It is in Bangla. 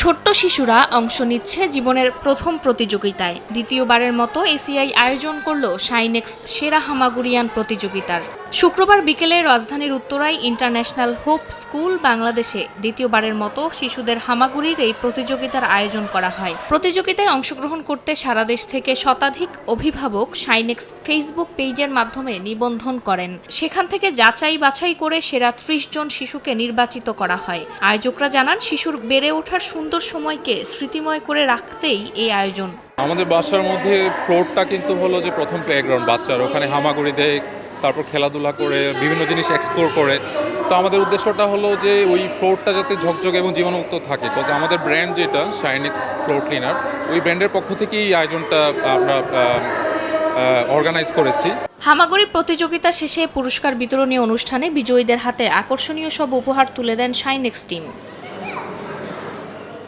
ছোট্ট শিশুরা অংশ নিচ্ছে জীবনের প্রথম প্রতিযোগিতায়। দ্বিতীয়বারের মতো এসিআই আয়োজন করল শাইনেক্স সেরা হামাগুড়িয়ান প্রতিযোগিতার। শুক্রবার বিকেলে রাজধানীর উত্তরায় ইন্টারন্যাশনাল হোপ স্কুল বাংলাদেশে দ্বিতীয়বারের মতো শিশুদের হামাগুড়ির এই প্রতিযোগিতার আয়োজন করা হয়। প্রতিযোগিতায় অংশগ্রহণ করতে সারা দেশ থেকে শতাধিক অভিভাবক শাইনেক্স ফেসবুক পেজের মাধ্যমে নিবন্ধন করেন। সেখান থেকে যাচাই বাছাই করে সেরা ৩০ জন শিশুকে নির্বাচিত করা হয়। আয়োজকরা জানান, শিশুর বেড়ে ওঠার সুন্দর সময়কে স্মৃতিময় করে রাখতেই এই আয়োজন। আমাদের বাসার মধ্যে ফ্লোরটা কিন্তু হলো যে প্রথম প্লেগ্রাউন্ড, বাচ্চার ওখানে হামাগুড়ি দেয়, তারপর খেলাধুলা করে বিভিন্ন জিনিস এক্সপ্লোর করে। তো আমাদের উদ্দেশ্যটা হলো যে ওই ফ্লোরটা যাতে ঝকঝকে এবং জীবাণুমুক্ত থাকে, বিকজ আমাদের ব্র্যান্ড যেটা শাইনেক্স ফ্লোর ক্লিনার, ওই ব্র্যান্ডের পক্ষ থেকেই এই আয়োজনটা আমরা অর্গানাইজ করেছি। হামাগুড়ি প্রতিযোগিতা শেষে পুরস্কার বিতরণী অনুষ্ঠানে বিজয়ীদের হাতে আকর্ষণীয় সব উপহার তুলে দেন শাইনেক্স টিম।